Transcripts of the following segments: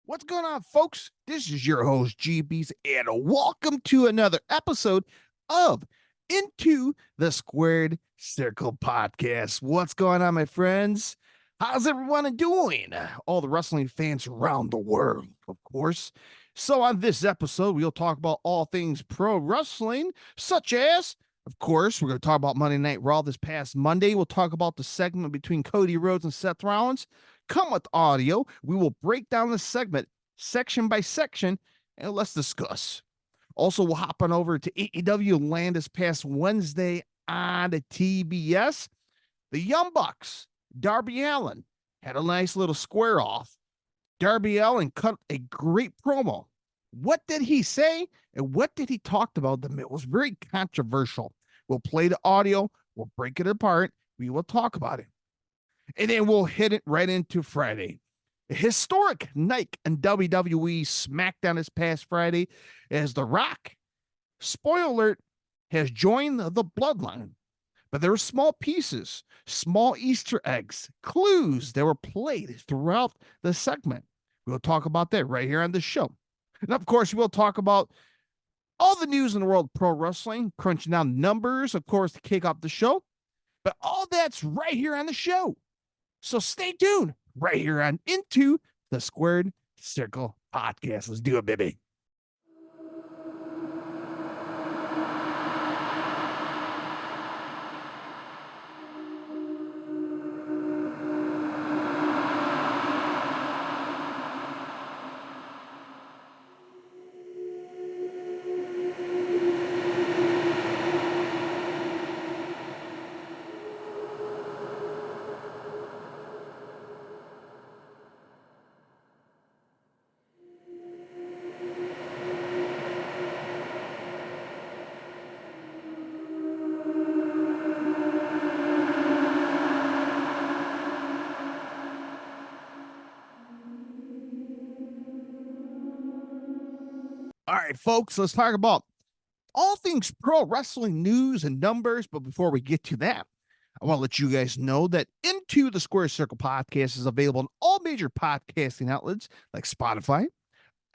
What's going on, folks? This is your host, GBs, and welcome to another episode of Into the Squared Circle podcast. What's going on, my friends? How's everyone doing? All the wrestling fans around the world, of course. So, on this episode, we'll talk about all things pro wrestling, such as, of course, we're going to talk about Monday Night Raw this past Monday. We'll talk about the segment between Cody Rhodes and Seth Rollins. Come with audio. We will break down the segment section by section and let's discuss. Also, we'll hop on over to AEW land this past Wednesday on the TBS. The Young Bucks, Darby Allin, had a nice little square off. Darby Allin cut a great promo. What did he say and what did he talk about? It was very controversial. We'll play the audio. We'll break it apart. We will talk about it. And then we'll hit it right into Friday. A historic night in WWE Smackdown this past Friday as The Rock, spoiler alert, has joined the Bloodline. But there were small pieces, small Easter eggs, clues that were played throughout the segment. We'll talk about that right here on the show. And of course, we'll talk about all the news in the world of pro wrestling, crunching down numbers, of course, to kick off the show. But all that's right here on the show. So stay tuned right here on Into the Squared Circle podcast. Let's do it, baby. All right, folks, let's talk about all things pro wrestling news and numbers. But before we get to that, I want to let you guys know that Into the Square Circle podcast is available on all major podcasting outlets like Spotify,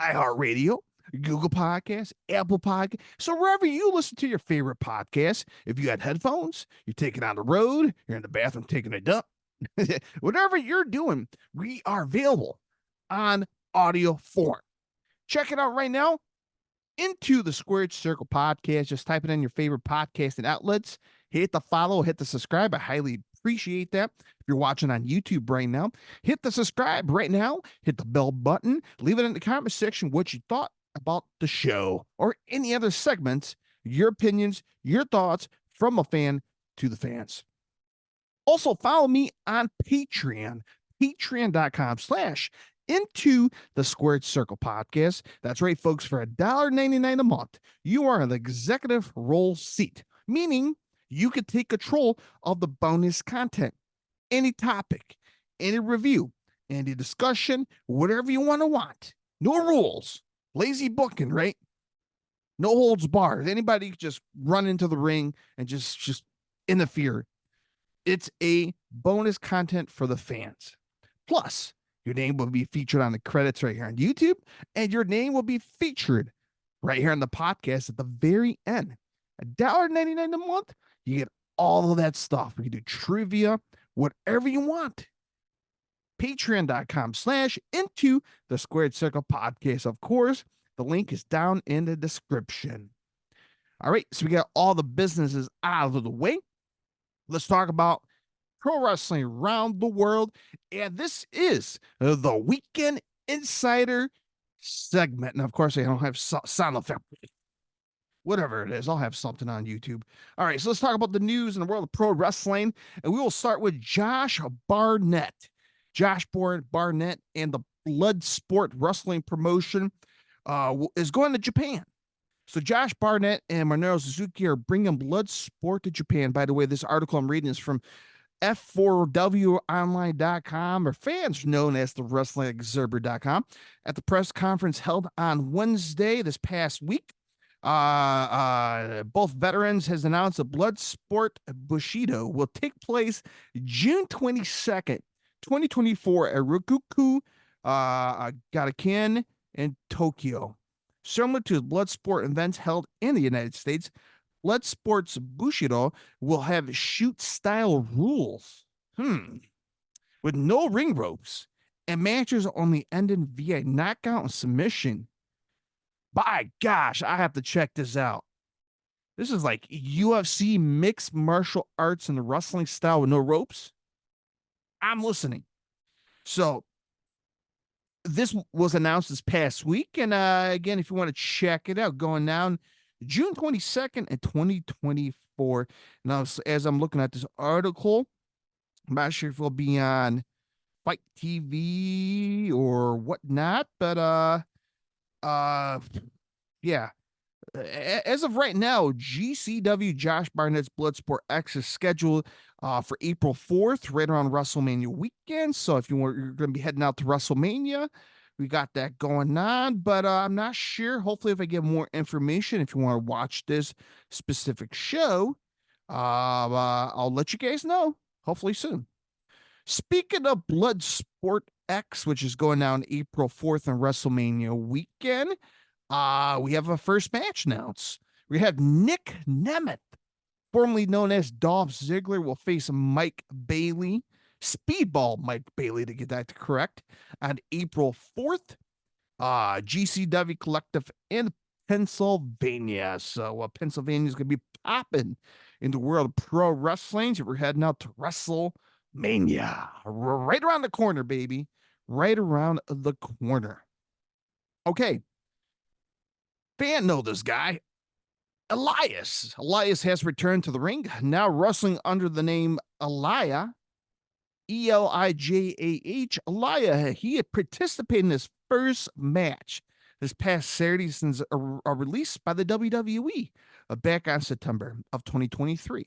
iHeartRadio, Google Podcasts, Apple Podcasts. So wherever you listen to your favorite podcast, if you got headphones, you're taking on the road, you're in the bathroom taking a dump, whatever you're doing, we are available on audio form. Check it out right now. Into the Squared Circle podcast. Just type it in your favorite podcasting outlets. Hit the follow, hit the subscribe. I highly appreciate that. If you're watching on YouTube right now, hit the subscribe right now. Hit the bell button. Leave it in the comment section what you thought about the show or any other segments, your opinions, your thoughts from a fan to the fans. Also, follow me on Patreon, patreon.com/ Into the Squared Circle podcast. That's right, folks. For $1.99 a month, you are an executive role seat, meaning you could take control of the bonus content, any topic, any review, any discussion, whatever you want. No rules, lazy booking, right? No holds barred. Anybody could just run into the ring and just interfere. It's a bonus content for the fans. Plus, your name will be featured on the credits right here on YouTube, and your name will be featured right here on the podcast at the very end. $1.99 a month, you get all of that stuff. We can do trivia, whatever you want. Patreon.com/ Into the Squared Circle podcast. Of course, the link is down in the description. All right, so we got all the businesses out of the way. Let's talk about pro wrestling around the world. And this is the Weekend Insider segment. And of course, I don't have sound effect. Whatever it is, I'll have something on YouTube. All right, so let's talk about the news in the world of pro wrestling. And we will start with Josh Barnett. Josh Barnett and the Bloodsport Wrestling promotion is going to Japan. So Josh Barnett and Minoru Suzuki are bringing Bloodsport to Japan. By the way, this article I'm reading is from F4Wonline.com, or fans known as the WrestlingObserver.com, at the press conference held on Wednesday this past week. Both veterans has announced that Bloodsport Bushido will take place June 22nd, 2024 at Ryogoku Gataken in Tokyo. Similar to blood sport events held in the United States, blood sports Bushido will have shoot style rules. With no ring ropes, and matches only ended via knockout and submission. By gosh, I have to check this out. This is like UFC mixed martial arts and the wrestling style with no ropes. I'm listening. So this was announced this past week. And again, if you want to check it out, going down June 22nd and 2024. Now, as I'm looking at this article, I'm not sure if it'll be on Fight TV or whatnot, but yeah. As of right now, GCW Josh Barnett's Bloodsport X is scheduled for April 4th, right around WrestleMania weekend. So if you're going to be heading out to WrestleMania, we got that going on. But I'm not sure. Hopefully, if I get more information, if you want to watch this specific show, I'll let you guys know. Hopefully soon. Speaking of Bloodsport X, which is going down April 4th on WrestleMania weekend, we have a first match announced. We have Nick Nemeth, formerly known as Dolph Ziggler, will face Mike Bailey, Speedball Mike Bailey to get that correct, on April 4th. GCW Collective in Pennsylvania. So Pennsylvania is going to be popping in the world of pro wrestling. So we're heading out to WrestleMania. Right around the corner, baby. Right around the corner. Okay. Fan know this guy. Elias. Elias has returned to the ring, now wrestling under the name Elia. Elijah. Elia, he had participated in his first match this past Saturday since a release by the WWE back on September of 2023.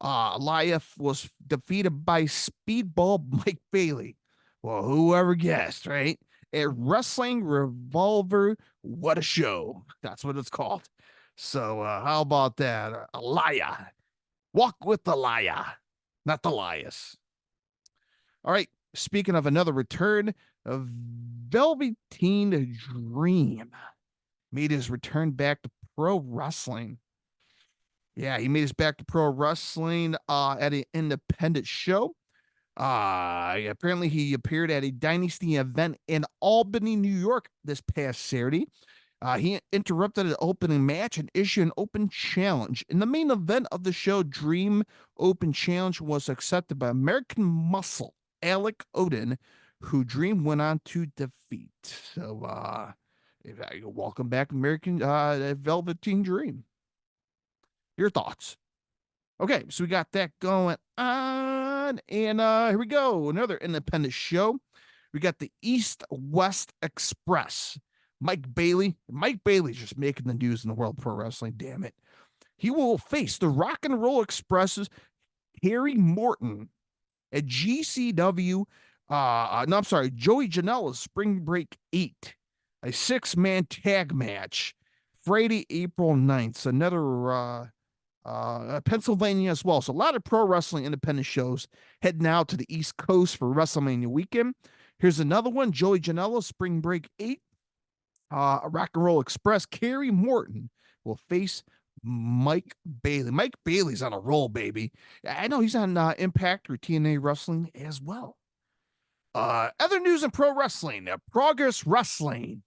Elia was defeated by Speedball Mike Bailey. Well, whoever guessed, right? At Wrestling Revolver, what a show. That's what it's called. So how about that? Elia. Walk with Elia, not Elias. All right. Speaking of another return, Velveteen Dream made his return back to pro wrestling. Yeah, he made his back to pro wrestling at an independent show. Apparently he appeared at a Dynasty event in Albany, New York this past Saturday. He interrupted an opening match and issued an open challenge. In the main event of the show, Dream Open Challenge was accepted by American Muscle, Alec Odin, who Dream went on to defeat. So, welcome back, American Velveteen Dream. Your thoughts? Okay, so we got that going on, and here we go. Another independent show. We got the East West Express. Mike Bailey's just making the news in the world of pro wrestling. Damn it. He will face the Rock and Roll Express's Harry Morton at GCW. Joey Janela's Spring Break 8, a 6-man tag match, Friday, April 9th. So another Pennsylvania as well. So a lot of pro wrestling independent shows heading out to the East Coast for WrestleMania weekend. Here's another one. Joey Janela, Spring Break 8. Rock and Roll Express, Kerry Morton will face Mike Bailey. Mike Bailey's on a roll, baby. I know he's on Impact or TNA Wrestling as well. Other news in pro wrestling, Progress Wrestling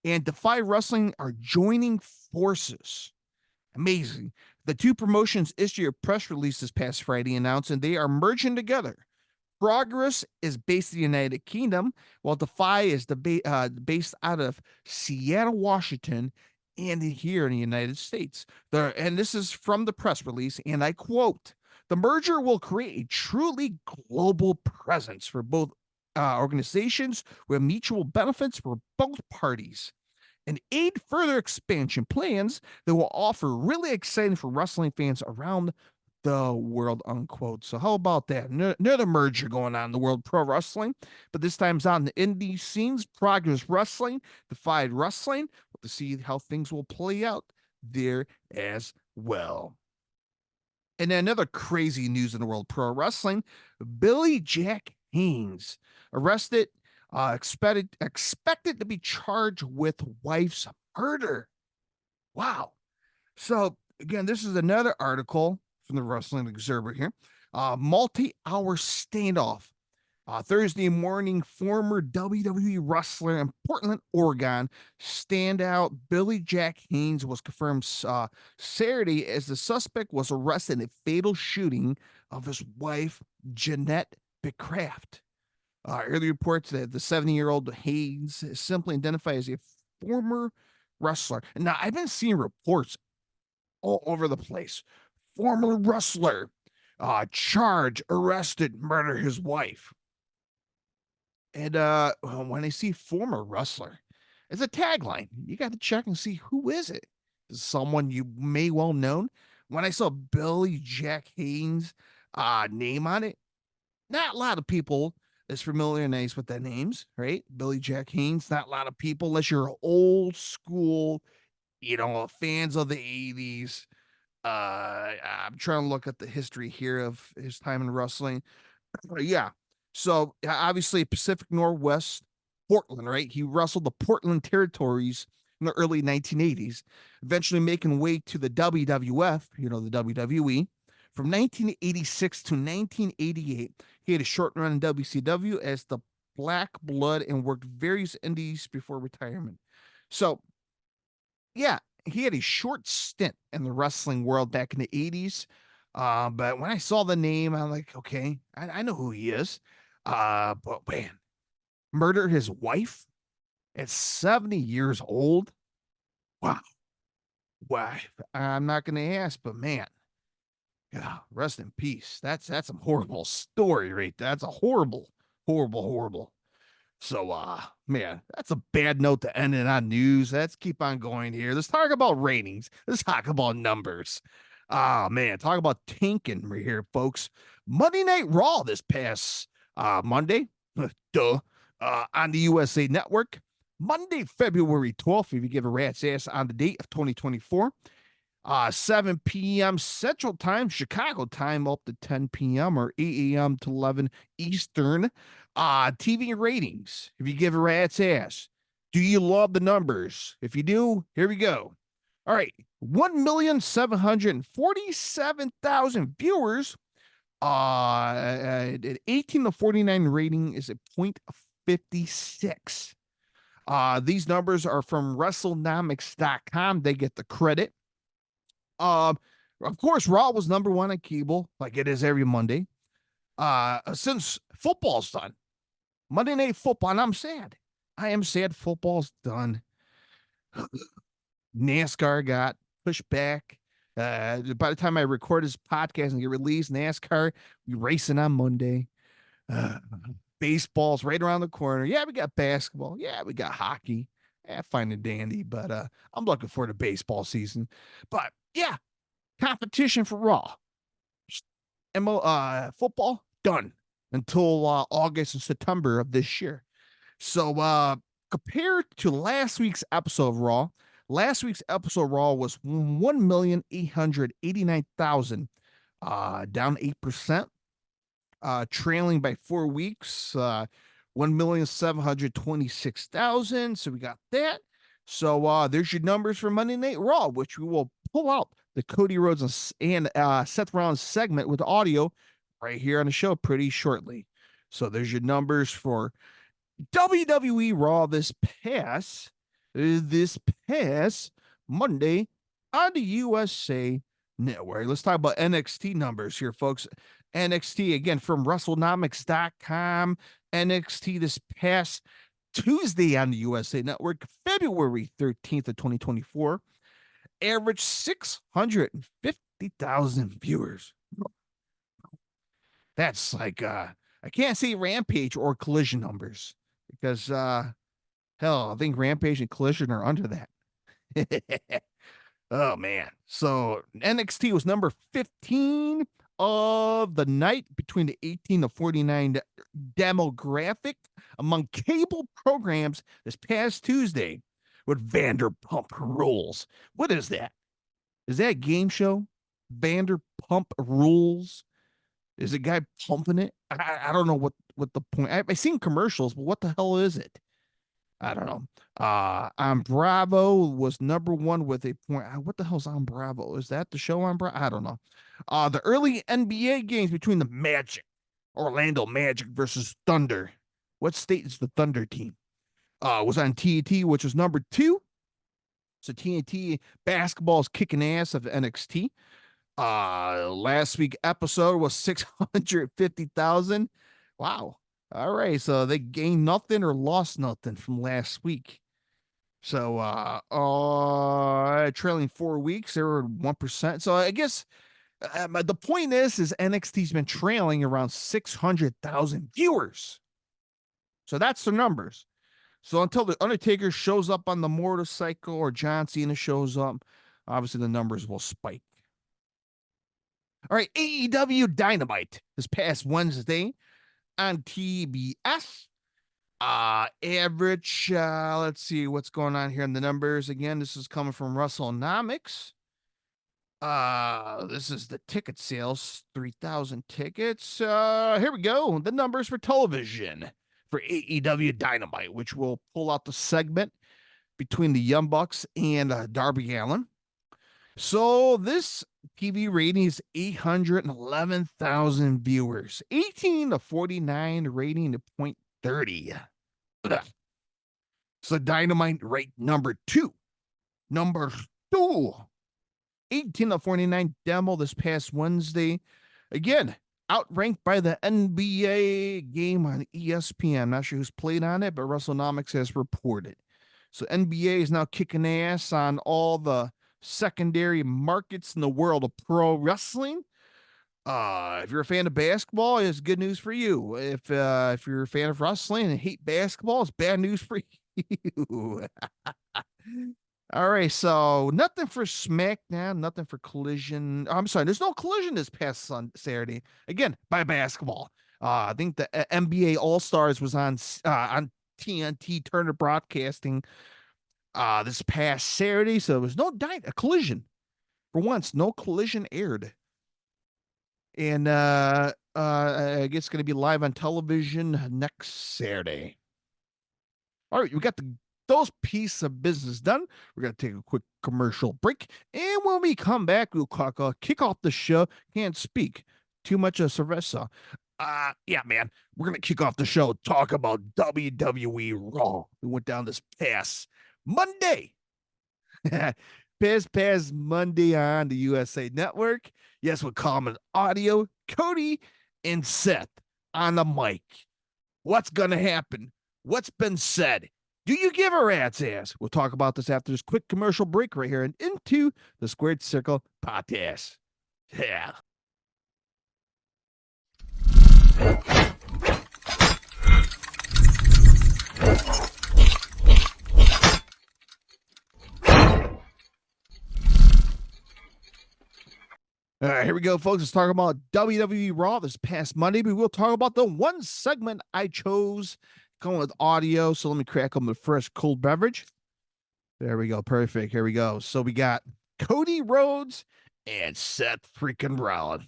and Defy Wrestling are joining forces. Amazing. The two promotions issued a press release this past Friday announcing they are merging together. Progress is based in the United Kingdom, while Defy is based out of Seattle, Washington, and here in the United States. And this is from the press release, and I quote, "The merger will create a truly global presence for both organizations with mutual benefits for both parties and aid further expansion plans that will offer really exciting for wrestling fans around the world," unquote. So how about that? Another merger going on in the world of pro wrestling, but this time it's on the indie scenes. Progress Wrestling, Defied Wrestling. We'll to see how things will play out there as well. And then another crazy news in the world of pro wrestling: Billy Jack Haynes arrested expected to be charged with wife's murder. Wow. So again, this is another article from the Wrestling Observer here. Multi-hour standoff. Thursday morning, former WWE wrestler in Portland, Oregon, standout Billy Jack Haynes was confirmed Saturday as the suspect was arrested in a fatal shooting of his wife, Jeanette Becraft. Early reports that the 70-year-old Haynes is simply identified as a former wrestler. And now I've been seeing reports all over the place. Former wrestler, charged, arrested, murder his wife. And when I see former wrestler, it's a tagline. You got to check and see who is it. Is it someone you may well known? When I saw Billy Jack Haynes' name on it, not a lot of people is familiar and nice with their names, right? Billy Jack Haynes, not a lot of people, unless you're old school, fans of the 80s. I'm trying to look at the history here of his time in wrestling. Yeah. So obviously Pacific Northwest, Portland, right? He wrestled the Portland territories in the early 1980s, eventually making way to the WWF, the WWE. From 1986 to 1988, he had a short run in WCW as the Black Blood and worked various indies before retirement. So, yeah, he had a short stint in the wrestling world back in the 80s. But when I saw the name, I'm like, okay, I know who he is. But man, murdered his wife at 70 years old. Wow. Wow. I'm not going to ask, but man, yeah, rest in peace. That's some horrible story right there. That's a horrible, horrible, horrible. So, man, that's a bad note to end it on news. Let's keep on going here. Let's talk about ratings. Let's talk about numbers. Man, talk about tanking right here, folks. Monday Night Raw this past Monday, on the USA Network. Monday, February 12th, if you give a rat's ass on the date of 2024. 7 p.m. Central Time, Chicago time, up to 10 p.m. or 8 a.m. to 11 Eastern. TV ratings, if you give a rat's ass. Do you love the numbers? If you do, here we go. All right, 1,747,000 viewers. 18 to 49 rating is a 0.56. These numbers are from WrestleNomics.com. They get the credit. Of course, Raw was number one on cable, like it is every Monday. Since football's done, Monday Night Football, and I'm sad. I am sad football's done. NASCAR got pushed back. By the time I record this podcast and get released, NASCAR be racing on Monday. Baseball's right around the corner. Yeah, we got basketball. Yeah, we got hockey. Fine and dandy, but I'm looking for the baseball season. But yeah, competition for Raw. Football done until August and September of this year. So compared to last week's episode of Raw, last week's episode of Raw was 1,889,000, down 8%. Trailing by 4 weeks, 1,726,000. So we got that. So there's your numbers for Monday Night Raw, which we will pull out the Cody Rhodes and Seth Rollins segment with audio right here on the show pretty shortly. So there's your numbers for WWE Raw this past Monday on the USA Network. Let's talk about NXT numbers here, folks. NXT, again, from WrestleNomics.com. NXT this past Tuesday on the USA Network, February 13th of 2024. Average 650,000 viewers. That's like, I can't say Rampage or Collision numbers because, hell, I think Rampage and Collision are under that. Oh, man. So NXT was number 15 of the night between the 18 to 49 demographic among cable programs this past Tuesday with Vanderpump Rules. What is that? Is that a game show? Vanderpump Rules? Is a guy pumping it? I don't know what the point. I've seen commercials, but what the hell is it? I don't know. On Bravo was number one with a point. What the hell's on Bravo? Is that the show on Bravo? I don't know. The early NBA games between the Magic, Orlando Magic versus Thunder. What state is the Thunder team? Was on TNT, which was number two. So TNT basketball is kicking ass of NXT. Last week episode was 650,000. Wow. All right, so they gained nothing or lost nothing from last week. So trailing 4 weeks, they were 1%. So I guess the point is NXT's been trailing around 600,000 viewers. So that's the numbers. So until the Undertaker shows up on the motorcycle or John Cena shows up, obviously the numbers will spike. All right, AEW Dynamite this past Wednesday on TBS. Average, let's see what's going on here in the numbers. Again, this is coming from WrestleNomics. This is the ticket sales, 3,000 tickets. Here we go. The numbers for television for AEW Dynamite, which will pull out the segment between the Young Bucks and Darby Allin. So this TV rating is 811,000 viewers, 18 to 49 rating to 0.30. So Dynamite rate number two. Number two. 18 to 49 demo this past Wednesday. Again, outranked by the NBA game on ESPN. Not sure who's played on it, but WrestleNomics has reported. So NBA is now kicking ass on all the secondary markets in the world of pro wrestling. If you're a fan of basketball, it's good news for you. If you're a fan of wrestling and hate basketball, it's bad news for you. All right, so nothing for Smackdown, nothing for Collision. I'm sorry, there's no Collision this past Saturday. Again, by basketball. I think the NBA All Stars was on TNT Turner Broadcasting this past Saturday, so there was no Collision. For once, no Collision aired. And I guess it's going to be live on television next Saturday. All right, we got those pieces of business done. We're going to take a quick commercial break. And when we come back, we'll kick off the show. Can't speak too much of cerveza. Yeah, man, we're going to kick off the show. Talk about WWE Raw. We went down this past Monday. Past Monday on the USA Network. Yes, with common audio. Cody and Seth on the mic. What's going to happen? What's been said? Do you give a rat's ass? We'll talk about this after this quick commercial break right here and into the Squared Circle podcast. Yeah. All right, here we go, folks. Let's talk about WWE Raw this past Monday. But we'll talk about the one segment I chose going with audio. So let me crack on the fresh cold beverage. There we go. Perfect. Here we go. So we got Cody Rhodes and Seth freaking Rollins.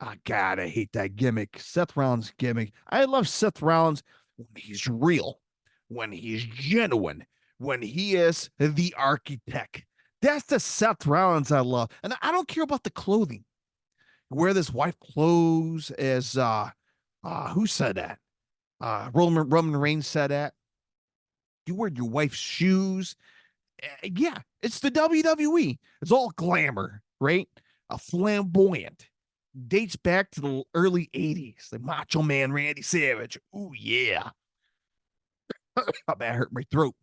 Oh, God, I hate that gimmick. Seth Rollins gimmick. I love Seth Rollins when he's real, when he's genuine, when he is the architect. That's the Seth Rollins I love. And I don't care about the clothing. Wear this white clothes as who said that? Roman Reigns said that. You wear your wife's shoes. Yeah, it's the WWE. It's all glamour, right? Flamboyant. Dates back to the early 80s. The Macho Man Randy Savage. Ooh, yeah. That hurt my throat.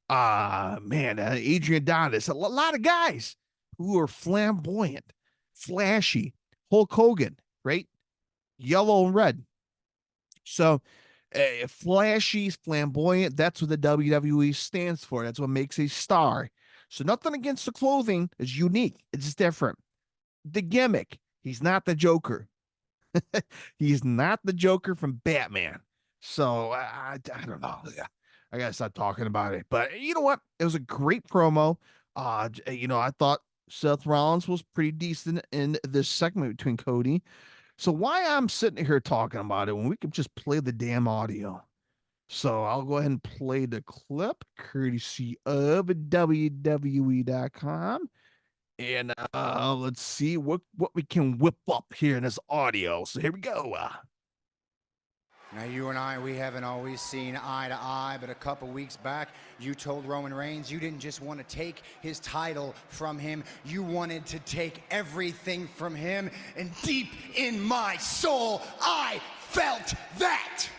Man, Adrian Adonis, a lot of guys who are flamboyant, flashy. Hulk Hogan, right? Yellow and red. So, flashy, flamboyant, that's what the WWE stands for. That's what makes a star. So, nothing against the clothing. It's unique. It's different. The gimmick, he's not the Joker. He's not the Joker from Batman. So, I don't know. I gotta stop talking about it. But you know what? It was a great promo. I thought Seth Rollins was pretty decent in this segment between Cody. So why I'm sitting here talking about it when we could just play the damn audio? So I'll go ahead and play the clip courtesy of WWE.com. And let's see what we can whip up here in this audio. So here we go. Now, you and I, we haven't always seen eye to eye, but a couple weeks back, you told Roman Reigns you didn't just want to take his title from him, you wanted to take everything from him, and deep in my soul, I felt that.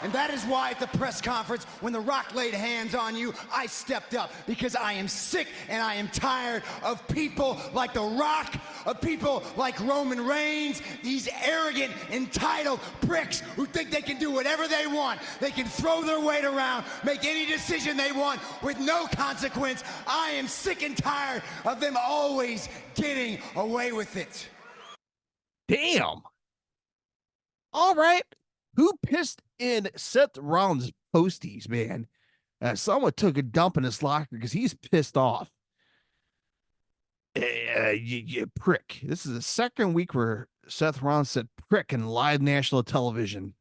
And that is why at the press conference, when The Rock laid hands on you, I stepped up, because I am sick and I am tired of people like The Rock, of people like Roman Reigns, these arrogant, entitled pricks who think they can do whatever they want. They can throw their weight around, make any decision they want with no consequence. I am sick and tired of them always getting away with it. Damn. All right. Who pissed in Seth Rollins' posties, man? Someone took a dump in his locker because he's pissed off. You prick. This is the second week where Seth Rollins said prick in live national television.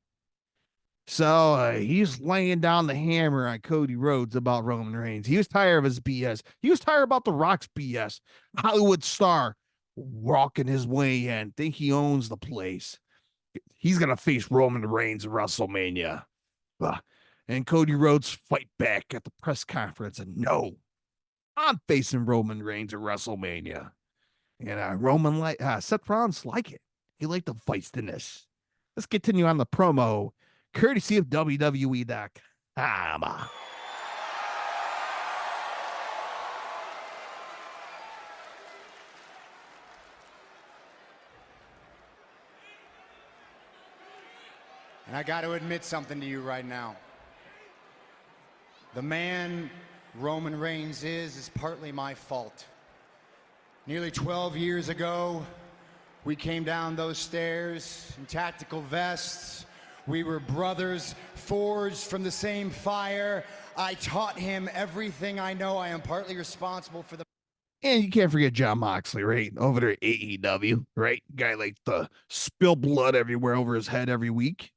So he's laying down the hammer on Cody Rhodes about Roman Reigns. He was tired of his BS. He was tired about The Rock's BS. Hollywood star walking his way in, think he owns the place. He's going to face Roman Reigns at WrestleMania. And Cody Rhodes fight back at the press conference. And no, I'm facing Roman Reigns at WrestleMania. And Seth Rollins like it. He liked the feistiness. Let's continue on the promo, courtesy of WWE.com. And I got to admit something to you right now. The man Roman Reigns is partly my fault. Nearly 12 years ago, we came down those stairs in tactical vests. We were brothers, forged from the same fire. I taught him everything I know. I am partly responsible for the... And you can't forget Jon Moxley, right? Over there at AEW, right? Guy like to spill blood everywhere over his head every week.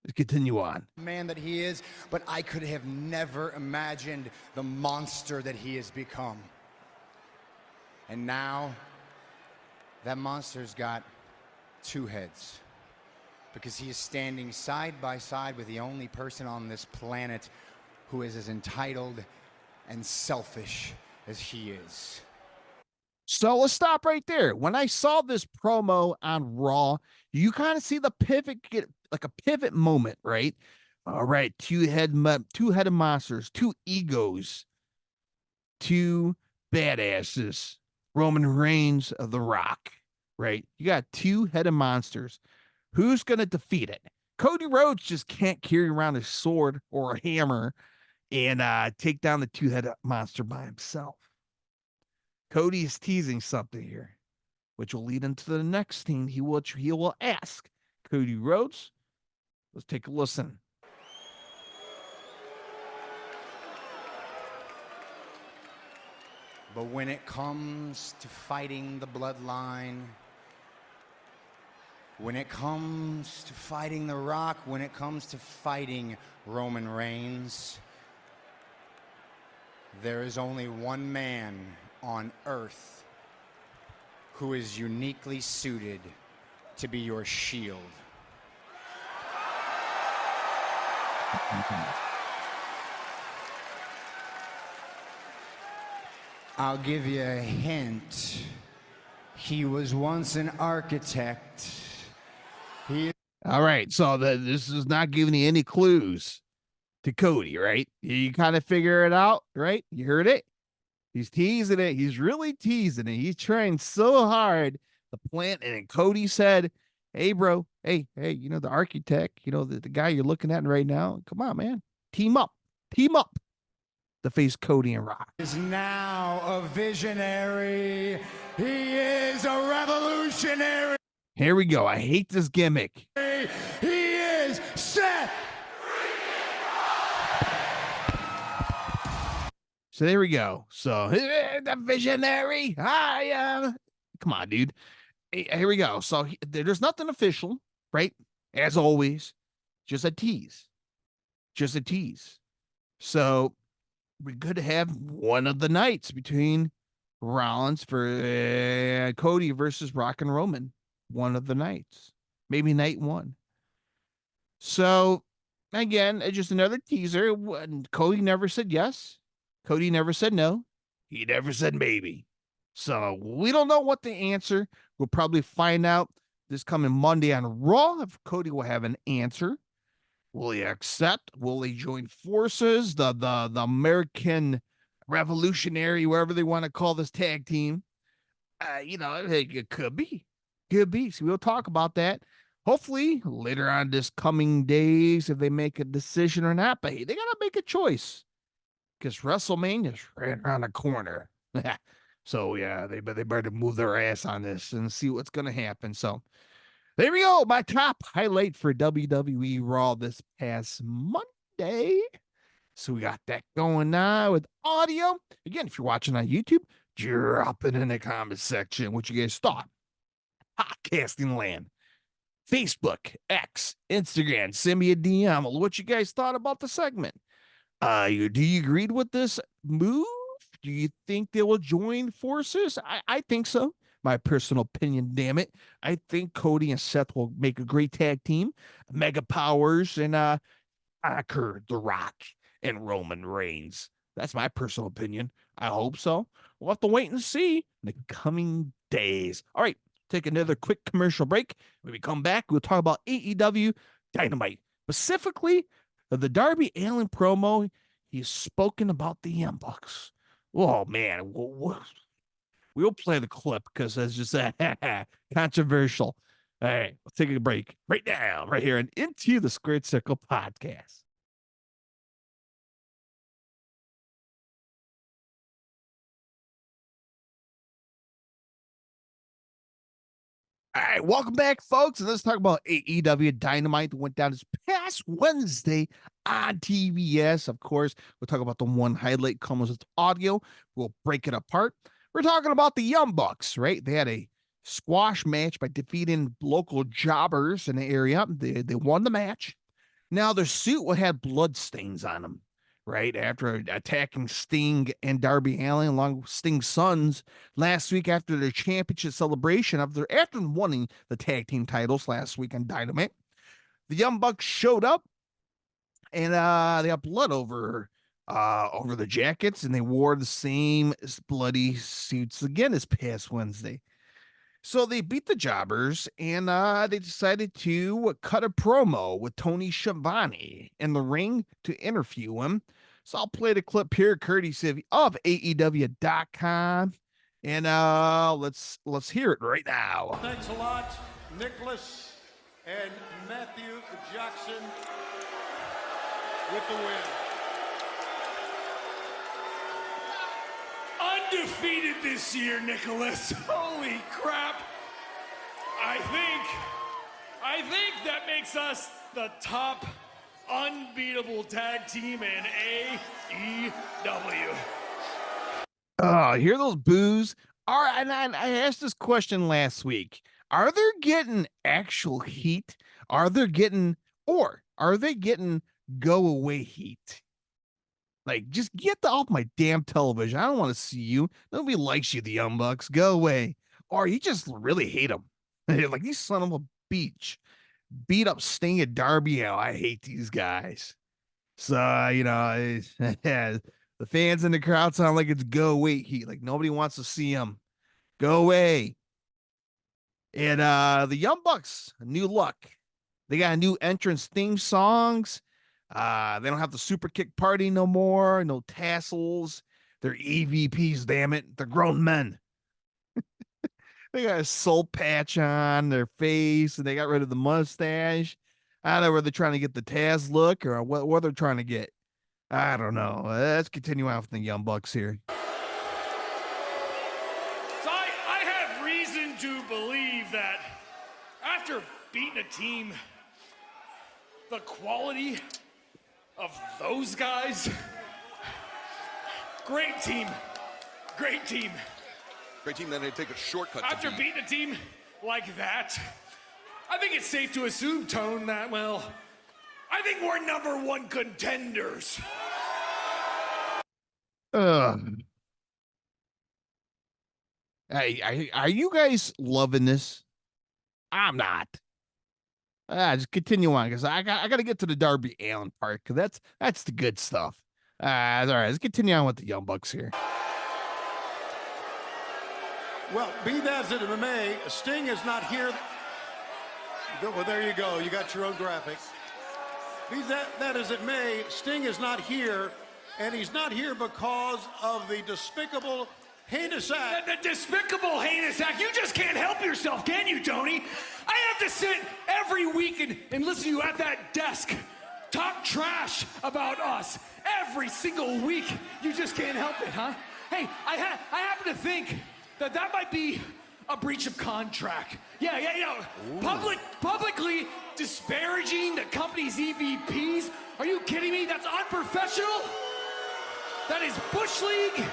Let's continue on. Man that he is, but I could have never imagined the monster that he has become. And now, that monster's got two heads, because he is standing side by side with the only person on this planet who is as entitled and selfish as he is. So let's stop right there. When I saw this promo on Raw, you kind of see the pivot get like a pivot moment, right? All right, two-headed monsters, two egos, two badasses. Roman Reigns of The Rock, right? You got two-headed monsters. Who's going to defeat it? Cody Rhodes just can't carry around a sword or a hammer and take down the two-headed monster by himself. Cody is teasing something here, which will lead into the next thing he will ask Cody Rhodes. Let's take a listen. But when it comes to fighting the Bloodline, when it comes to fighting The Rock, when it comes to fighting Roman Reigns, there is only one man on earth who is uniquely suited to be your shield. I'll give you a hint. He was once an architect. All right, so this is not giving you any clues to Cody, right? You kind of figure it out, right? You heard it. He's teasing it. He's really teasing it. He's trying so hard to plant it. And Cody said, hey, bro, hey, you know, the architect, you know, the guy you're looking at right now. Come on, man. Team up to face Cody and Rock. Is now a visionary. He is a revolutionary. Here we go. I hate this gimmick. He is Seth. So there we go. So the visionary. Hi, come on, dude. Hey, here we go. So there's nothing official, right? As always, just a tease. Just a tease. So we could have one of the nights between Rollins for Cody versus Rock and Roman. One of the nights. Maybe night one. So again, just another teaser. Cody never said yes. Cody never said no. He never said maybe. So we don't know what the answer. We'll probably find out this coming Monday on Raw if Cody will have an answer. Will he accept? Will he join forces? The American Revolutionary, wherever they want to call this tag team. It could be. Could be. So we'll talk about that. Hopefully later on this coming days, if they make a decision or not. But hey, they gotta make a choice. Because WrestleMania is right around the corner. So yeah, they better move their ass on this and see what's gonna happen. So there we go. My top highlight for WWE Raw this past Monday. So we got that going on with audio. Again, if you're watching on YouTube, drop it in the comment section what you guys thought. Podcasting land, Facebook, X, Instagram, send me a DM what you guys thought about the segment. Do you agree with this move? Do you think they will join forces? I think so. My personal opinion, damn it. I think Cody and Seth will make a great tag team. Mega Powers and conquer The Rock and Roman Reigns. That's my personal opinion. I hope so. We'll have to wait and see in the coming days. All right, take another quick commercial break. When we come back, we'll talk about AEW Dynamite, specifically the Darby Allin promo. He's spoken about the Young Bucks. Oh, man. We'll play the clip because it's just controversial. All right, we'll take a break right now, right here, and Into the Squared Circle podcast. All right, welcome back, folks. And let's talk about AEW Dynamite that went down this past Wednesday on TBS. Of course, we'll talk about the one highlight comes with audio. We'll break it apart. We're talking about the Young Bucks, right? They had a squash match by defeating local jobbers in the area. They won the match. Now, their suit had blood stains on them, right? After attacking Sting and Darby Allin along with Sting's sons last week after their championship celebration after winning the tag team titles last week on Dynamite. The Young Bucks showed up and they got blood over the jackets, and they wore the same bloody suits again this past Wednesday. So they beat the jobbers, and they decided to cut a promo with Tony Schiavone in the ring to interview him. So I'll play the clip here, courtesy of AEW.com, and let's hear it right now. Thanks a lot, Nicholas and Matthew Jackson with the win. Undefeated this year, Nicholas. Holy crap. I think that makes us the top unbeatable tag team in AEW. Hear those boos? All right, and I asked this question last week. Are they getting actual heat? Are they getting go away heat? Like, just get off my damn television. I don't want to see you. Nobody likes you, the Young Bucks. Go away. Or you just really hate them. Like, these son of a beach. Beat up Sting and Darby. Oh, I hate these guys. So, the fans in the crowd sound like it's go away heat. Like, nobody wants to see them. Go away. And the Young Bucks, a new look. They got a new entrance theme songs. They don't have the super kick party no more. No tassels. They're EVPs, damn it. They're grown men. They got a soul patch on their face, and they got rid of the mustache. I don't know whether they're trying to get the Taz look or what they're trying to get. I don't know. Let's continue on with the Young Bucks here. So I have reason to believe that after beating a team the quality of those guys, great team, Great team, then they take a shortcut. After beating a team like that, I think it's safe to assume, Tone, that, well, I think we're #1 contenders. Hey, are you guys loving this? I'm not. Just continue on, because I got to get to the Darby Allin part, because that's the good stuff. All right, let's continue on with the Young Bucks here. Well, be that as it may, Sting is not here. Well, there you go. You got your own graphics. Be that as it may, Sting is not here, and he's not here because of the despicable, heinous act. The despicable, heinous act. You just can't help yourself, can you, Tony? I have to sit every week and listen to you at that desk talk trash about us every single week. You just can't help it, huh? Hey, I happen to think that might be a breach of contract. Yeah, you know, publicly disparaging the company's EVPs. Are you kidding me? That's unprofessional. That is Bush League,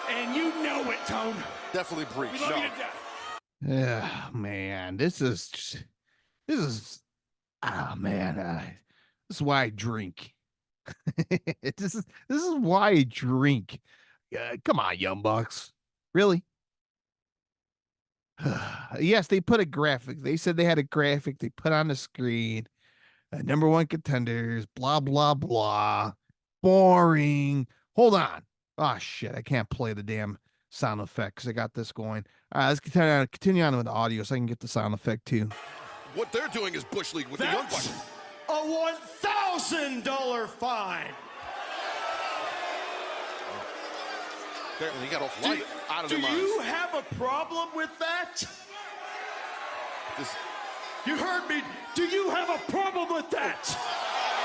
and you know it, Tone. Definitely breach. We love you to death. Yeah, man, this is this is why I drink. this is why I drink. Come on, Young Bucks. Really? Yes, they put a graphic. They said they had a graphic they put on the screen. #1 contenders, blah, blah, blah. Boring. Hold on. Oh, shit. I can't play the damn sound effect because I got this going. All right, let's continue on with the audio so I can get the sound effect too. What they're doing is Bush League with the Young Bucks. A $1,000 fine. Apparently he got off light out of their minds. Do you have a problem with that? You heard me. Do you have a problem with that?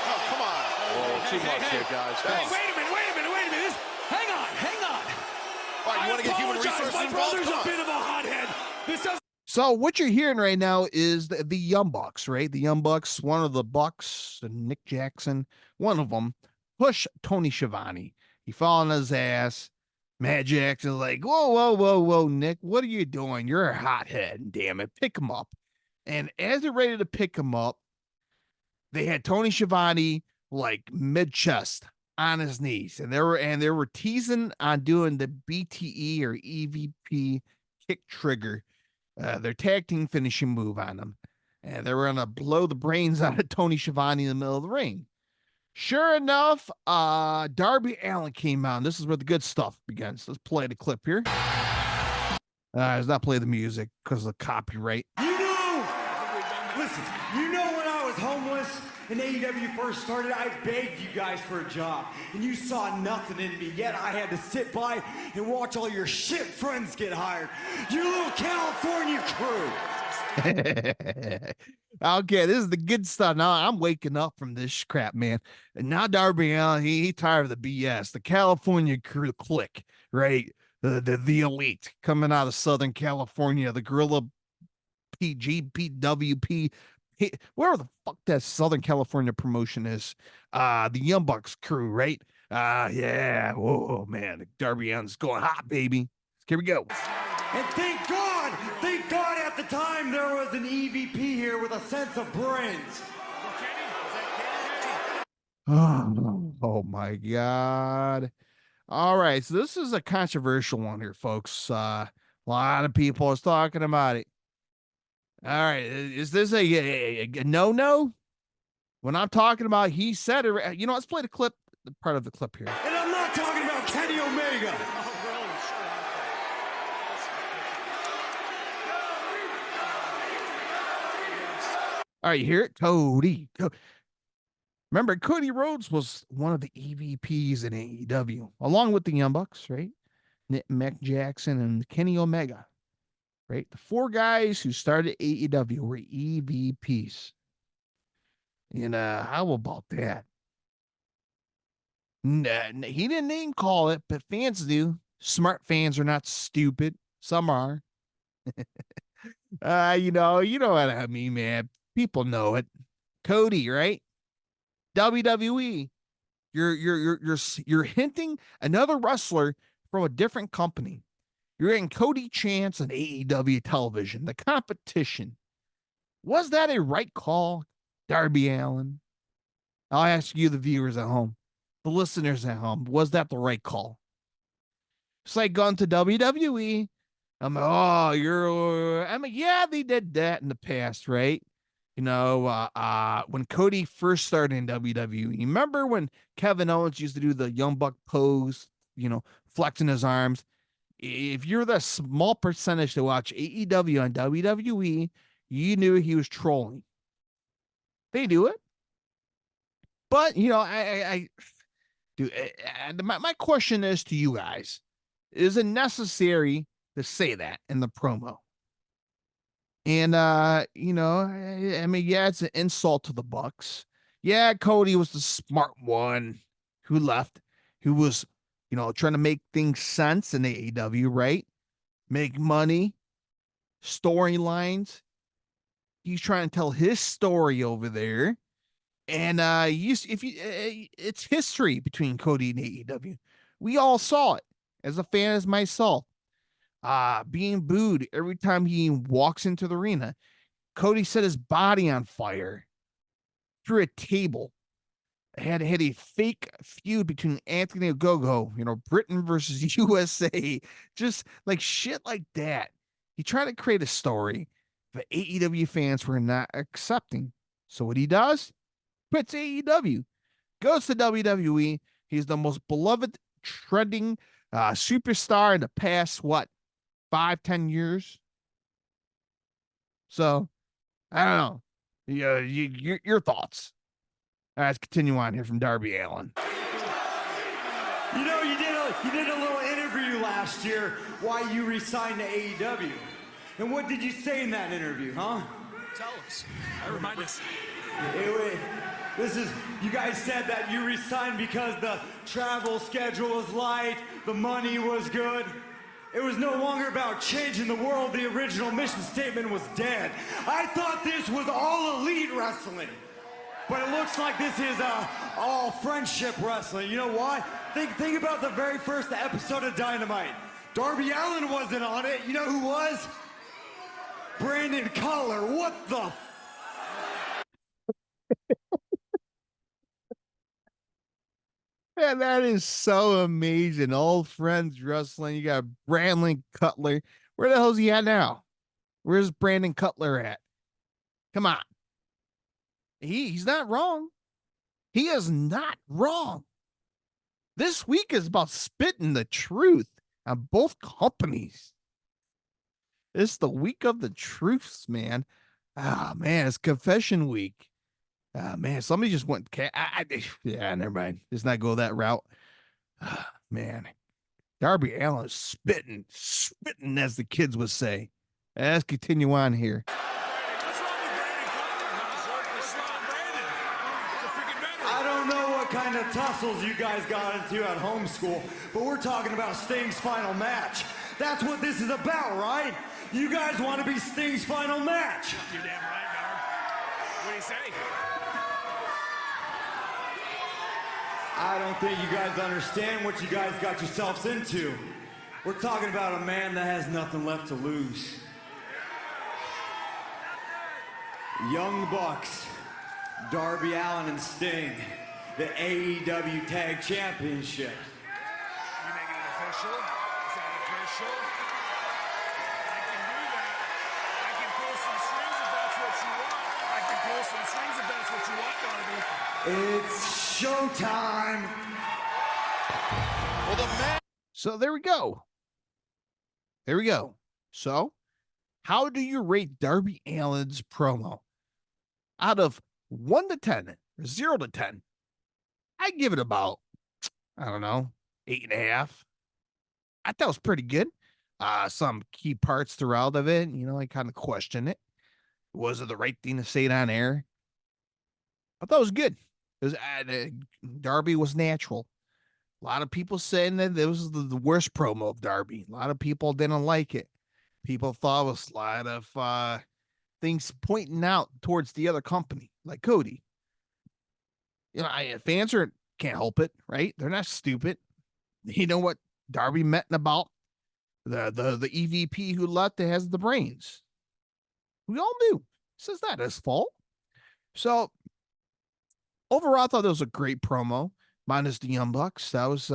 Oh, come on. Oh, too much here, guys. Wait a minute. Hang on. All right, you want to get human resources My involved? brother's a bit of a hothead. This doesn't. So what you're hearing right now is the Young Bucks, right? The Young Bucks, one of the Bucks, Nick Jackson, one of them, push Tony Schiavone. He fell on his ass. Matt Jackson's like, whoa, Nick, what are you doing? You're a hothead, damn it. Pick him up. And as they're ready to pick him up, they had Tony Schiavone like mid-chest on his knees. And they were teasing on doing the BTE or EVP kick trigger, their tag team finishing move on him. And they were going to blow the brains out of Tony Schiavone in the middle of the ring. Sure enough, Darby Allin came out. This is where the good stuff begins. Let's play the clip here. Let's not play the music because of the copyright. Listen, you know when I was homeless and AEW first started, I begged you guys for a job, and you saw nothing in me, yet I had to sit by and watch all your shit friends get hired. You little California crew. Okay, this is the good stuff. Now I'm waking up from this crap, man. And now Darby Allin, he tired of the BS. The California crew clique, right? The elite coming out of Southern California, the Gorilla PG, PWP, wherever the fuck that Southern California promotion is. The Young Bucks crew, right? Yeah. Whoa, man. Darby Allin's going hot, baby. Here we go. And thank God at the time there was an EVP here with a sense of brains. Oh my God. All right. So this is a controversial one here, folks. A lot of people are talking about it. All right. Is this a no-no? When I'm talking about he said it, you know, let's play the clip, part of the clip here. And I'm not talking about Kenny Omega. All right, you hear it? Cody. Remember, Cody Rhodes was one of the EVPs in AEW, along with the Young Bucks, right? Mac Jackson and Kenny Omega, right? The four guys who started AEW were EVPs. And how about that? He didn't name call it, but fans do. Smart fans are not stupid. Some are. You know what I mean, man. People know it. Cody, right? WWE. You're hinting another wrestler from a different company. You're in Cody Chance on AEW television. The competition. Was that a right call, Darby Allin? I'll ask you, the viewers at home, the listeners at home, was that the right call? It's like going to WWE. I'm like, oh, yeah, they did that in the past, right? You know, when Cody first started in WWE, remember when Kevin Owens used to do the Young Buck pose, flexing his arms? If you're the small percentage to watch AEW on WWE, you knew he was trolling. They do it. But, I do. My question is to you guys, is it necessary to say that in the promo? And, yeah, it's an insult to the Bucks. Yeah, Cody was the smart one who left, who was, trying to make things sense in AEW, right? Make money, storylines. He's trying to tell his story over there. And it's history between Cody and AEW. We all saw it. As a fan as myself, being booed every time he walks into the arena. Cody set his body on fire through a table. Had a fake feud between Anthony Ogogo, Britain versus USA, just like shit like that. He tried to create a story that AEW fans were not accepting. So what he does? Quits AEW, goes to WWE. He's the most beloved, trending superstar in the past, 5-10 years. So, I don't know. Your thoughts. All right, let's continue on here from Darby Allin. You did a little interview last year why you resigned to AEW. And what did you say in that interview, huh? Tell us. Remind us. You guys said that you resigned because the travel schedule was light, the money was good. It was no longer about changing the world. The original mission statement was dead. I thought this was all elite wrestling. But it looks like this is all friendship wrestling. You know why? Think about the very first episode of Dynamite. Darby Allin wasn't on it. You know who was? Brandon Cutler. What the? Man, that is so amazing. Old friends wrestling. You got Brandon Cutler. Where the hell's he at now? Where's Brandon Cutler at? Come on. He's not wrong. He is not wrong. This week is about spitting the truth on both companies. It's the week of the truths, man. Ah, man, it's confession week. Man, somebody just went. Yeah, never mind. Let's not go that route. Man, Darby Allin is spitting, as the kids would say. Let's continue on here. I don't know what kind of tussles you guys got into at home school, but we're talking about Sting's final match. That's what this is about, right? You guys want to be Sting's final match. You're damn right, Darb. What do you say? I don't think you guys understand what you guys got yourselves into. We're talking about a man that has nothing left to lose. Young Bucks, Darby Allin and Sting, the AEW Tag Championship. You making it official? Is that official? I can do that. I can pull some strings if that's what you want. I can pull some strings if that's what you want, Darby. It's showtime. Well, the man. So there we go. There we go. So, how do you rate Darby Allin's promo? Out of 1 to 10, or 0 to 10, I give it about, I don't know, 8.5. I thought it was pretty good. Some key parts throughout of it, I kind of question it. Was it the right thing to say it on air? I thought it was good. Darby was natural. A lot of people saying that it was the worst promo of Darby. A lot of people didn't like it. People thought it was a lot of things pointing out towards the other company, like Cody. Fans can't help it, right? They're not stupid. You know what Darby meant about the EVP who left that has the brains. We all knew. Says that his fault. So overall, I thought that was a great promo, minus the Young Bucks. That was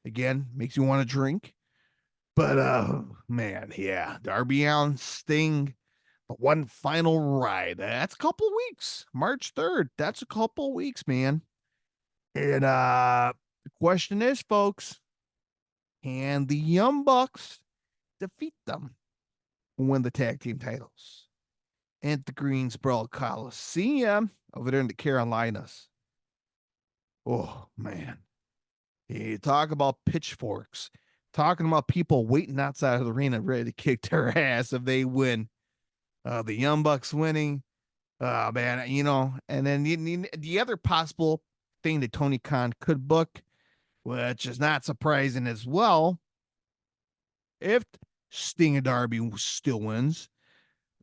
again, makes you want to drink. But man, yeah, Darby Allin, Sting, but one final ride. That's a couple weeks. March 3rd. That's a couple weeks, man. And the question is, folks, can the Young Bucks defeat them and win the tag team titles at the Greensboro Coliseum over there in the Carolinas? Oh man. You talk about pitchforks, talking about people waiting outside of the arena ready to kick their ass if they win. The Young Bucks winning, man, you know, and then the other possible thing that Tony Khan could book, which is not surprising as well, if Sting and Darby still wins,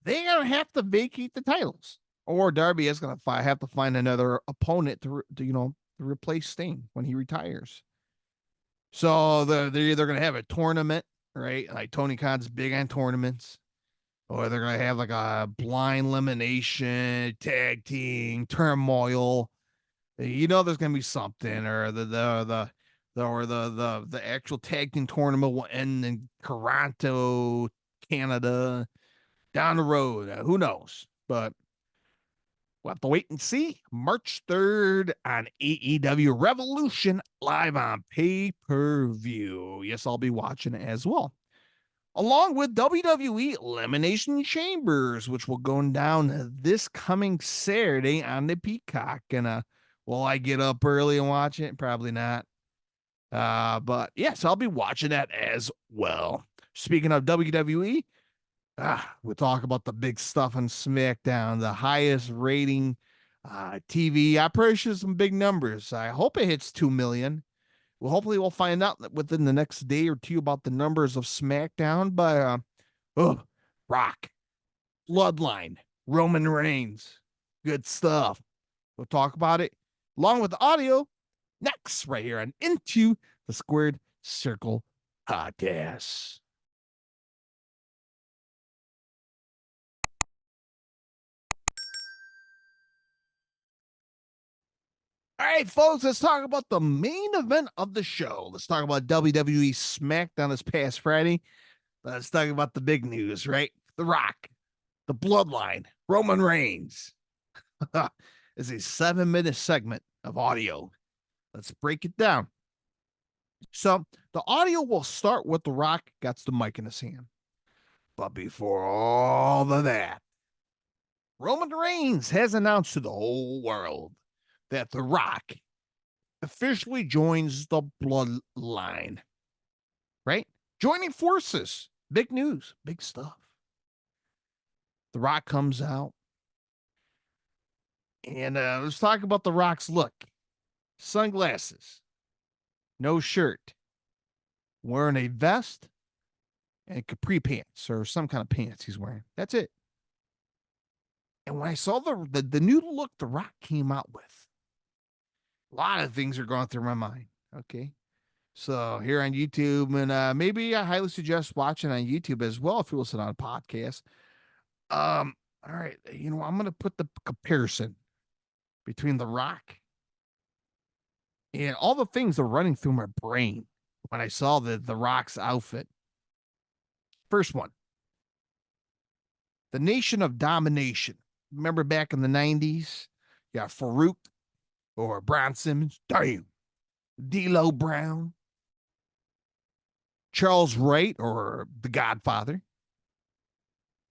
they're gonna have to vacate the titles, or Darby is gonna have to find another opponent to replace Sting when he retires. So they're either going to have a tournament, right? Like Tony Khan's big on tournaments, or they're going to have like a blind elimination, tag team, turmoil. You know, there's going to be something, or the actual tag team tournament will end in Toronto, Canada, down the road. Who knows? But we'll have to wait and see. March 3rd on AEW Revolution, live on pay-per-view. Yes, I'll be watching it as well. Along with WWE Elimination Chambers, which will go down this coming Saturday on the Peacock. And will I get up early and watch it? Probably not. But yes, I'll be watching that as well. Speaking of WWE, we'll talk about the big stuff on Smackdown, the highest rating TV. I pretty sure some big numbers. I hope it hits 2 million. Well, hopefully we'll find out within the next day or two about the numbers of Smackdown. But Rock, Bloodline, Roman Reigns, good stuff. We'll talk about it along with the audio next right here on Into the Squared Circle podcast. All right, folks, let's talk about the main event of the show. Let's talk about WWE SmackDown this past Friday. Let's talk about the big news, right? The Rock, the Bloodline, Roman Reigns. It's a 7-minute segment of audio. Let's break it down. So the audio will start with The Rock gets the mic in his hand. But before all of that, Roman Reigns has announced to the whole world that The Rock officially joins the Bloodline, right? Joining forces. Big news, big stuff. The Rock comes out. And let's talk about The Rock's look. Sunglasses, no shirt, wearing a vest and capri pants or some kind of pants he's wearing. That's it. And when I saw the new look The Rock came out with, a lot of things are going through my mind. Okay. So here on YouTube, and maybe I highly suggest watching on YouTube as well if you listen on a podcast. All right, I'm going to put the comparison between The Rock and all the things that are running through my brain when I saw the Rock's outfit. First one, the Nation of Domination. Remember back in the 90s? You got Farouk or Brian Simmons. Damn. D'Lo Brown. Charles Wright or the Godfather.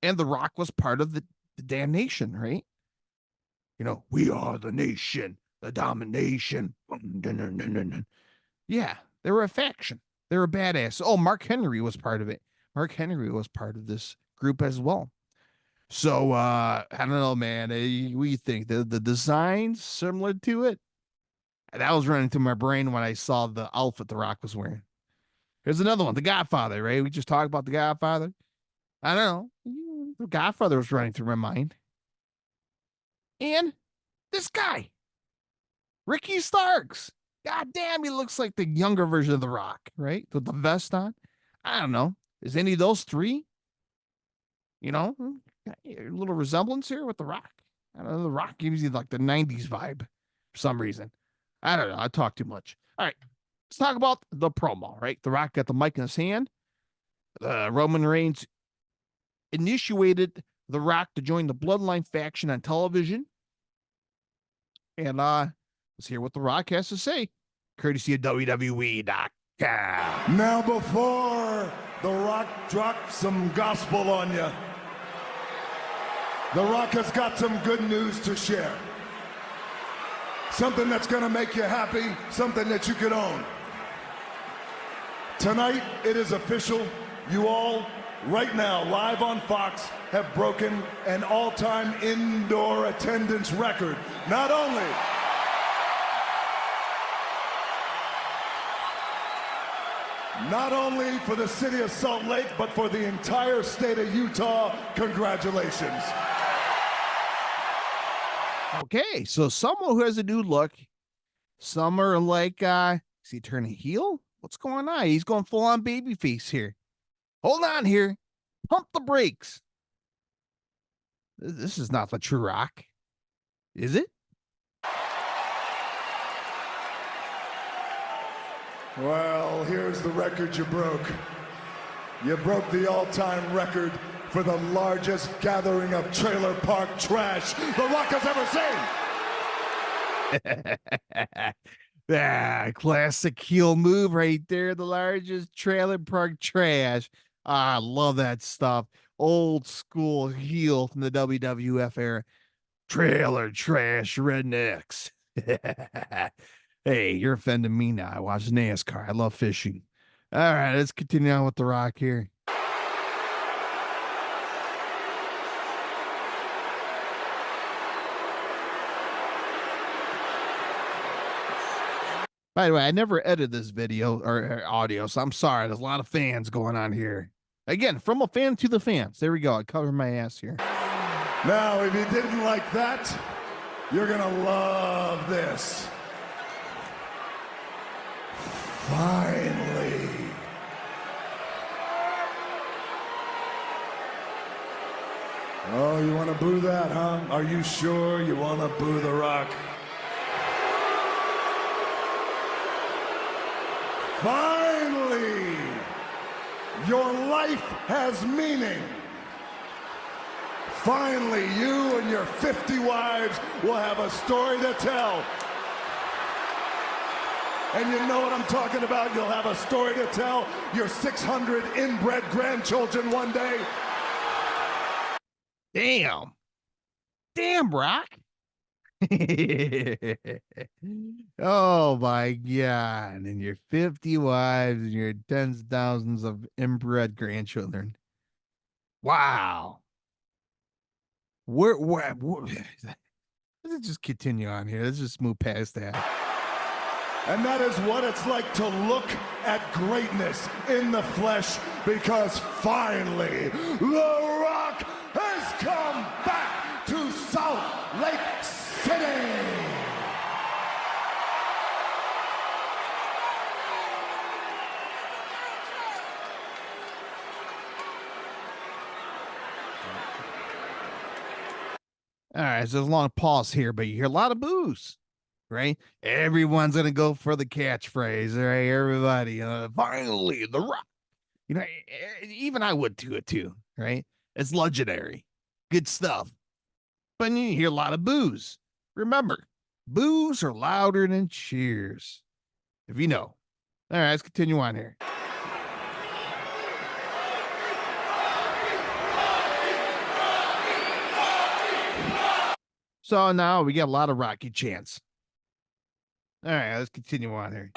And The Rock was part of the damn nation, right? We are the nation, the domination. Yeah, they were a faction. They were badass. Oh, Mark Henry was part of it. Mark Henry was part of this group as well. So, I don't know, man. We think the design's similar to it. That was running through my brain when I saw the outfit The Rock was wearing. Here's another one, The Godfather, right? We just talked about The Godfather. I don't know. The Godfather was running through my mind. And this guy, Ricky Starks. God damn, he looks like the younger version of The Rock, right? With the vest on. I don't know. Is any of those three, a little resemblance here with The Rock? I don't know. The Rock gives you like the 90s vibe for some reason. I don't know. I talk too much. All right. Let's talk about the promo, right? The Rock got the mic in his hand. Roman Reigns initiated The Rock to join the Bloodline faction on television. And let's hear what The Rock has to say, courtesy of WWE.com. Now, before The Rock drops some gospel on you, The Rock has got some good news to share. Something that's gonna make you happy, something that you can own. Tonight, it is official. You all, right now, live on Fox, have broken an all-time indoor attendance record. Not only for the city of Salt Lake, but for the entire state of Utah. Congratulations. Okay, so someone who has a new look. Some are like, is he turning heel? What's going on? He's going full on babyface here. Hold on here. Pump the brakes. This is not the true Rock. Is it? Well, here's the record you broke. You broke the all-time record for the largest gathering of trailer park trash The Rock has ever seen. Classic heel move right there. The largest trailer park trash. I love that stuff. Old school heel from the WWF era. Trailer trash rednecks. Hey, you're offending me now. I watch NASCAR. I love fishing. All right, let's continue on with The Rock here. By the way, I never edited this video or audio, so I'm sorry. There's a lot of fans going on here. Again, from a fan to the fans. There we go. I covered my ass here. Now, if you didn't like that, you're going to love this. Finally. Oh, you want to boo that, huh? Are you sure you want to boo The Rock? Finally, your life has meaning. Finally, you and your 50 wives will have a story to tell. And you know what I'm talking about? You'll have a story to tell your 600 inbred grandchildren one day. Damn. Damn, Rock. Oh my God. And your 50 wives and your tens of thousands of inbred grandchildren. Wow. Let's just continue on here. Let's just move past that. And that is what it's like to look at greatness in the flesh, because finally, The Rock has come back to Salt Lake City. All right, so there's a long pause here, but you hear a lot of boos, right? Everyone's gonna go for the catchphrase, right? Everybody, finally, The Rock. Even I would do it too, right? It's legendary, good stuff. But you hear a lot of boos. Remember, boos are louder than cheers, if you know. All right, let's continue on here. So now we get a lot of Rocky chants. All right, let's continue on here.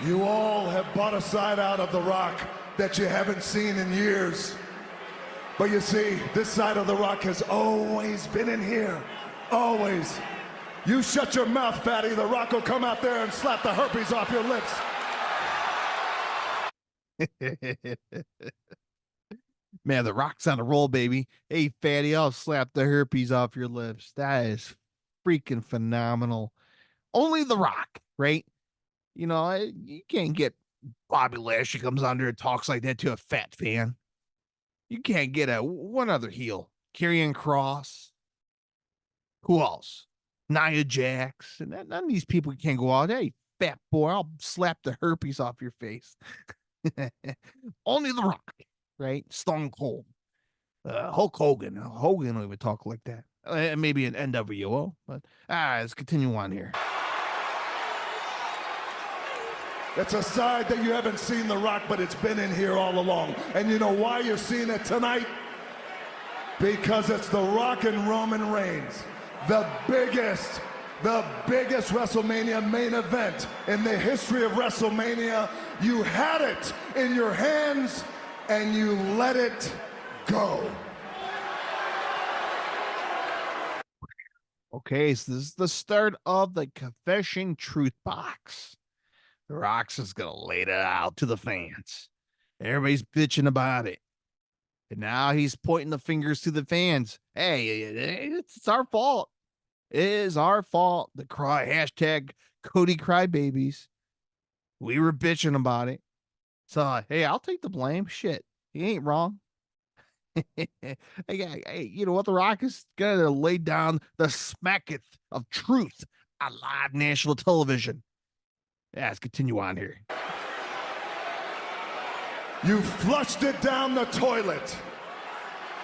You all have bought a side out of The Rock that you haven't seen in years. But you see, this side of The Rock has always been in here. Always. You shut your mouth, fatty. The Rock will come out there and slap the herpes off your lips. Man, The Rock's on a roll, baby. Hey, fatty, I'll slap the herpes off your lips. That is freaking phenomenal. Only The Rock, right? You know, you can't get Bobby Lashley comes on there and talks like that to a fat fan. You can't get one other heel. Karrion Kross. Who else? Nia Jax. And none of these people can't go out. Hey, fat boy, I'll slap the herpes off your face. Only The Rock, right? Stone Cold. Hulk Hogan. Hogan don't even talk like that. Maybe an NWO, but let's continue on here. It's a side that you haven't seen The Rock, but it's been in here all along. And you know why you're seeing it tonight? Because it's The Rock and Roman Reigns. The biggest WrestleMania main event in the history of WrestleMania. You had it in your hands and you let it go. Okay, so this is the start of the Confession Truth Box. The Rock's is going to lay it out to the fans. Everybody's bitching about it. And now he's pointing the fingers to the fans. Hey, it's our fault. It is our fault. The hashtag Cody Crybabies. We were bitching about it. So, hey, I'll take the blame. Shit, he ain't wrong. Hey, you know what? The Rock is going to lay down the smacketh of truth on live national television. Yeah, let's continue on here. You flushed it down the toilet.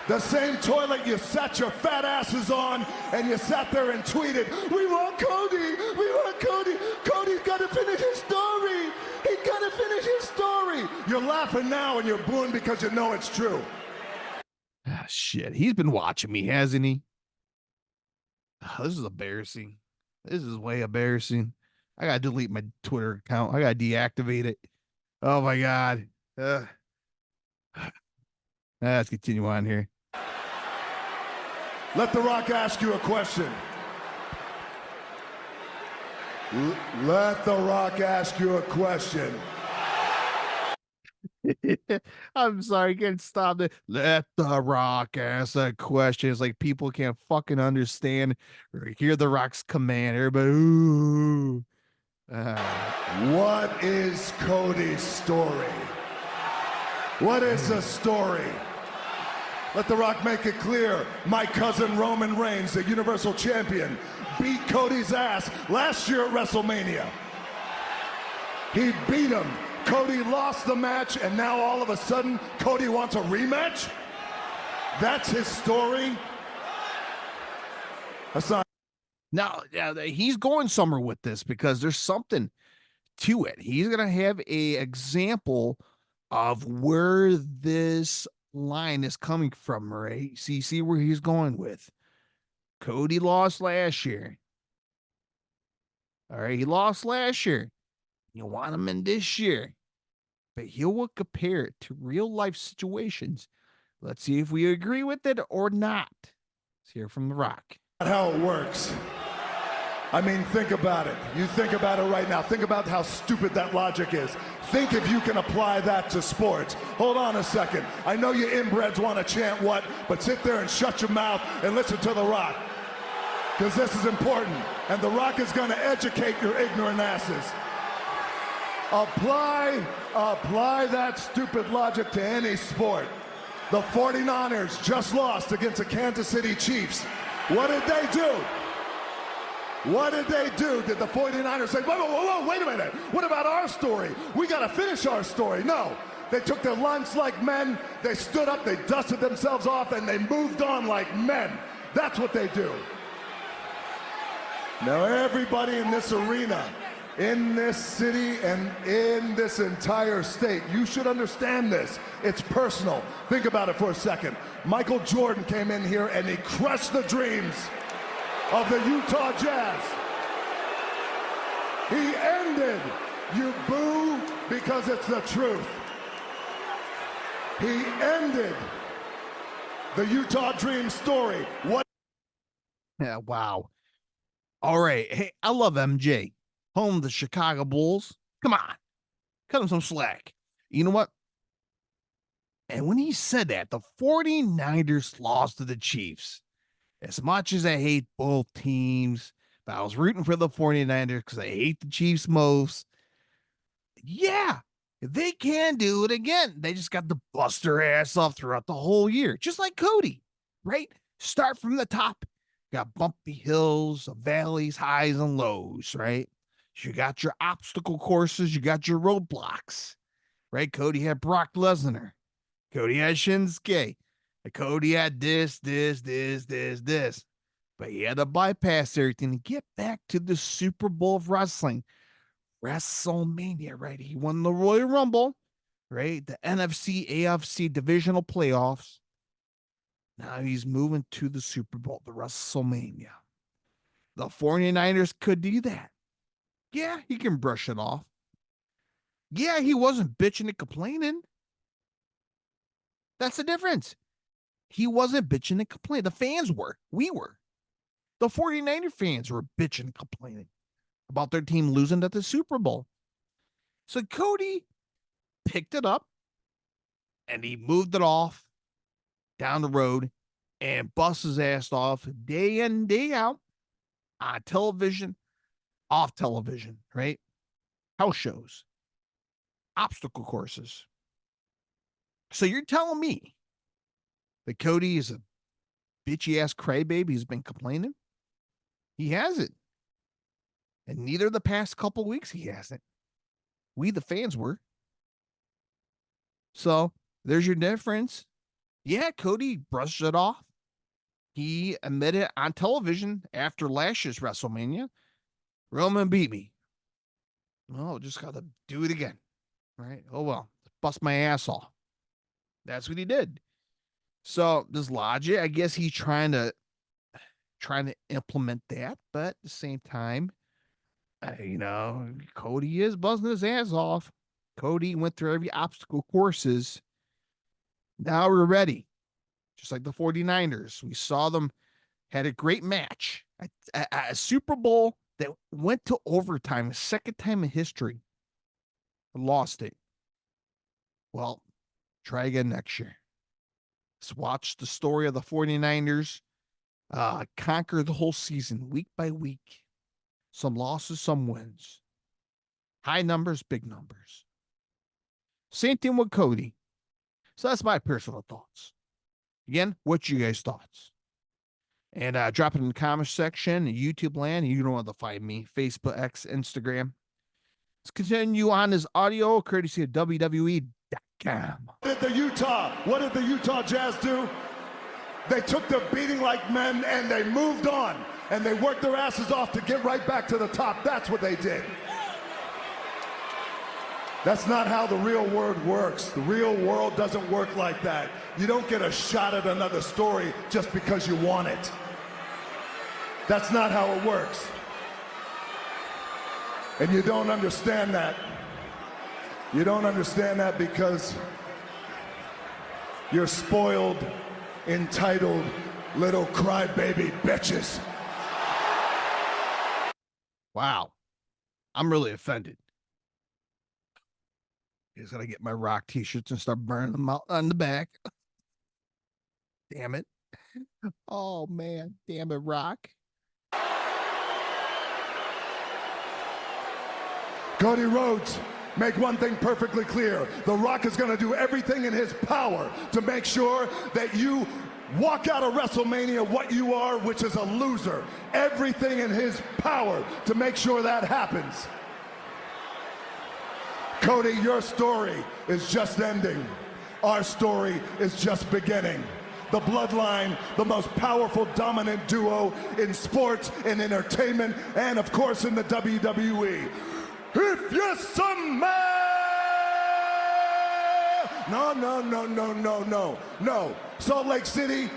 The same toilet you sat your fat asses on, and you sat there and tweeted, "We want Cody, we want Cody. Cody's got to finish his story. He's got to finish his story." You're laughing now and you're booing because you know it's true. Ah, shit, he's been watching me, hasn't he? This is embarrassing. This is way embarrassing. I gotta delete my Twitter account. I gotta deactivate it. Oh my God. Let's continue on here. Let The Rock ask you a question. Let The Rock ask you a question. I'm sorry, can't stop it. Let The Rock ask a question. It's like people can't fucking understand or hear The Rock's command. Everybody, ooh. What is Cody's story? What is the story? Let The Rock make it clear. My cousin Roman Reigns, the Universal Champion, beat Cody's ass last year at WrestleMania. He beat him. Cody lost the match, and now all of a sudden, Cody wants a rematch? That's his story? That's not. Now, he's going somewhere with this because there's something to it. He's going to have a example of where this line is coming from, right? See where he's going with. Cody lost last year. All right, he lost last year. You want him in this year, but he will compare it to real life situations. Let's see if we agree with it or not. Let's hear from The Rock. How it works. I mean, think about it. You think about it right now. Think about how stupid that logic is. Think if you can apply that to sports. Hold on a second. I know you inbreds want to chant what, but sit there and shut your mouth and listen to The Rock. Because this is important. And The Rock is going to educate your ignorant asses. Apply that stupid logic to any sport. The 49ers just lost against the Kansas City Chiefs. What did they do? What did they do? Did the 49ers say, whoa, wait a minute. What about our story? We got to finish our story. No. They took their lunch like men. They stood up, they dusted themselves off, and they moved on like men. That's what they do. Now everybody in this arena, in this city, and in this entire state, you should understand this. It's personal. Think about it for a second. Michael Jordan came in here and he crushed the dreams of the Utah Jazz. He ended. You boo because it's the truth. He ended the Utah Dream story. What? Yeah, wow. All right. Hey, I love MJ. Home of the Chicago Bulls. Come on. Cut him some slack. You know what? And when he said that, the 49ers lost to the Chiefs. As much as I hate both teams, but I was rooting for the 49ers because I hate the Chiefs most. Yeah, they can do it again. They just got to bust their ass off throughout the whole year, just like Cody, right? Start from the top. Got bumpy hills, valleys, highs, and lows, right? You got your obstacle courses, you got your roadblocks, right? Cody had Brock Lesnar. Cody had Shinsuke. Cody had this. But he had to bypass everything to get back to the Super Bowl of wrestling. WrestleMania, right? He won the Royal Rumble, right? The NFC, AFC divisional playoffs. Now he's moving to the Super Bowl, the WrestleMania. The 49ers could do that. Yeah, he can brush it off. Yeah, he wasn't bitching and complaining. That's the difference. He wasn't bitching and complaining. The fans were. We were. The 49er fans were bitching and complaining about their team losing at the Super Bowl. So Cody picked it up and he moved it off down the road and busts his ass off day in, day out on television, off television, right? House shows, obstacle courses. So you're telling me that Cody is a bitchy ass crybaby who's been complaining? He hasn't. And neither the past couple weeks he hasn't. We, the fans, were. So there's your difference. Yeah, Cody brushed it off. He admitted on television after last year's WrestleMania, Roman beat me. Well, just got to do it again. Right? Oh, well, bust my ass off. That's what he did. So this logic, I guess he's trying to implement that, but at the same time, Cody is buzzing his ass off. Cody went through every obstacle courses. Now we're ready. Just like the 49ers. We saw them had a great match. A Super Bowl that went to overtime, a second time in history. Lost it. Well, try again next year. Let's watch the story of the 49ers conquer the whole season, week by week. Some losses, some wins. High numbers, big numbers. Same thing with Cody. So that's my personal thoughts. Again, what's you guys' thoughts? And drop it in the comment section, YouTube land. You know where to find me. Facebook, X, Instagram. Let's continue on this audio, courtesy of WWE.com. What did the Utah Jazz do? They took the beating like men and they moved on. And they worked their asses off to get right back to the top. That's what they did. That's not how the real world works. The real world doesn't work like that. You don't get a shot at another story just because you want it. That's not how it works. And you don't understand that. You don't understand that because you're spoiled, entitled, little crybaby bitches. Wow. I'm really offended. He's gonna get my Rock t-shirts and start burning them out on the back. Damn it. Oh man, damn it, Rock. Cody Rhodes, make one thing perfectly clear. The Rock is gonna do everything in his power to make sure that you walk out of WrestleMania what you are, which is a loser. Everything in his power to make sure that happens. Cody, your story is just ending. Our story is just beginning. The Bloodline, the most powerful, dominant duo in sports and entertainment, and of course in the WWE. If you smell... No. Salt Lake City,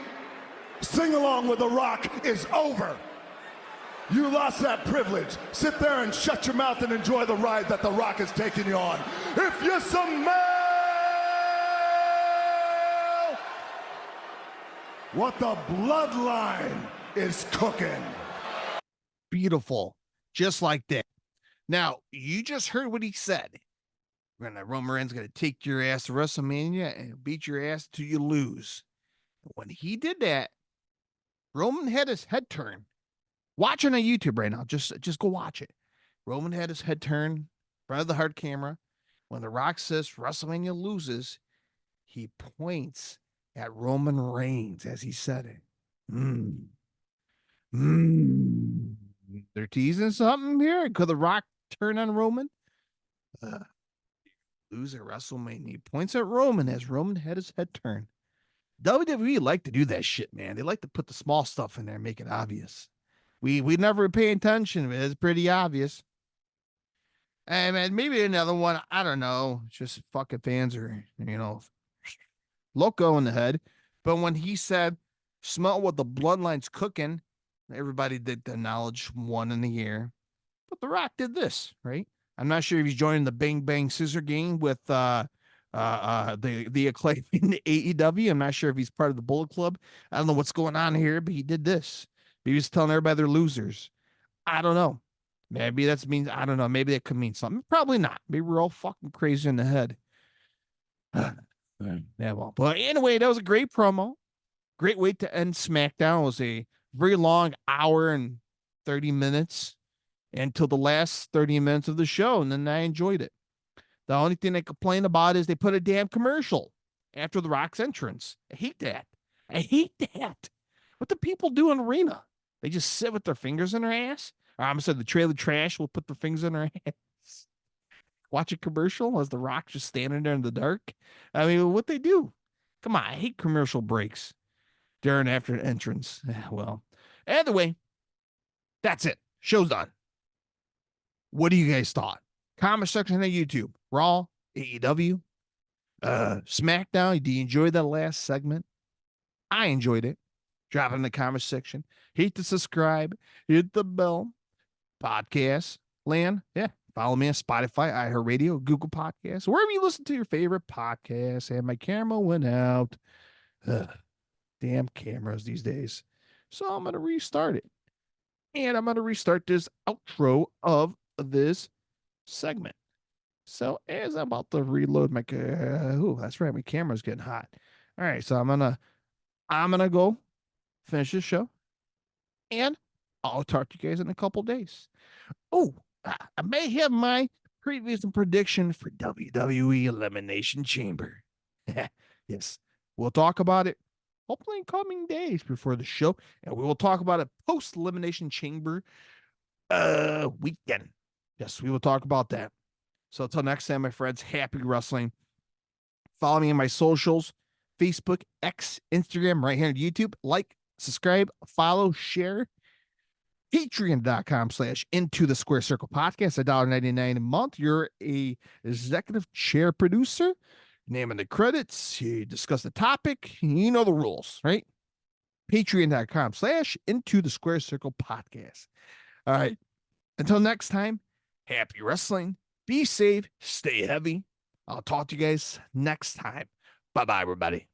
sing along with The Rock is over. You lost that privilege. Sit there and shut your mouth and enjoy the ride that The Rock is taking you on. If you smell what the Bloodline is cooking. Beautiful. Just like that. Now, you just heard what he said. Roman Reigns gonna take your ass to WrestleMania and beat your ass till you lose. When he did that, Roman had his head turned. Watching on YouTube right now. Just go watch it. Roman had his head turned in front of the hard camera. When The Rock says WrestleMania loses, he points at Roman Reigns as he said it. They're teasing something here. Could The Rock turn on Roman? Lose at WrestleMania. He points at Roman as Roman had his head turned. WWE like to do that shit, man. They like to put the small stuff in there and make it obvious. We never pay attention, but it's pretty obvious. And maybe another one, I don't know. It's just fucking fans are, loco in the head. But when he said, smell what the bloodline's cooking, everybody did acknowledge one in the air. But The Rock did this, right? I'm not sure if he's joining the Bang Bang Scissor Gang with the Acclaim in the AEW. I'm not sure if he's part of the Bullet Club. I don't know what's going on here, but he did this. He was telling everybody they're losers. I don't know. Maybe that means, I don't know. Maybe that could mean something. Probably not. Maybe we're all fucking crazy in the head. Yeah, well, but anyway, that was a great promo. Great way to end SmackDown. It was a very long hour and 30 minutes until the last 30 minutes of the show, and then I enjoyed it. The only thing I complain about is they put a damn commercial after The Rock's entrance. I hate that. What do people do in arena? They just sit with their fingers in their ass? Or I'm saying the trailer trash will put their fingers in their ass. Watch a commercial as The Rock just standing there in the dark. I mean, what they do? Come on, I hate commercial breaks during after an entrance. Well, anyway, that's it. Show's done. What do you guys thought? Comment section on YouTube. Raw, AEW, SmackDown. Do you enjoy that last segment? I enjoyed it. Drop it in the comment section. Hit the subscribe. Hit the bell. Podcast land. Yeah. Follow me on Spotify, iHeartRadio, Google Podcasts, wherever you listen to your favorite podcasts. And my camera went out. Damn cameras these days. So I'm going to restart it. And I'm going to restart this outro of this segment. So as I'm about to reload my, that's right, my camera's getting hot. All right, so I'm gonna go finish this show, and I'll talk to you guys in a couple days. Oh, I may have my previous prediction for WWE Elimination Chamber. Yes, we'll talk about it hopefully in coming days before the show, and we will talk about it post Elimination Chamber weekend. Yes, we will talk about that. So until next time, my friends, happy wrestling. Follow me on my socials, Facebook, X, Instagram, right here on YouTube. Like, subscribe, follow, share. Patreon.com/Into the Square Circle Podcast, $1.99 a month. You're a executive chair producer. Name in the credits. You discuss the topic. You know the rules, right? Patreon.com/Into the Square Circle Podcast. All right. Until next time, happy wrestling. Be safe. Stay heavy. I'll talk to you guys next time. Bye-bye, everybody.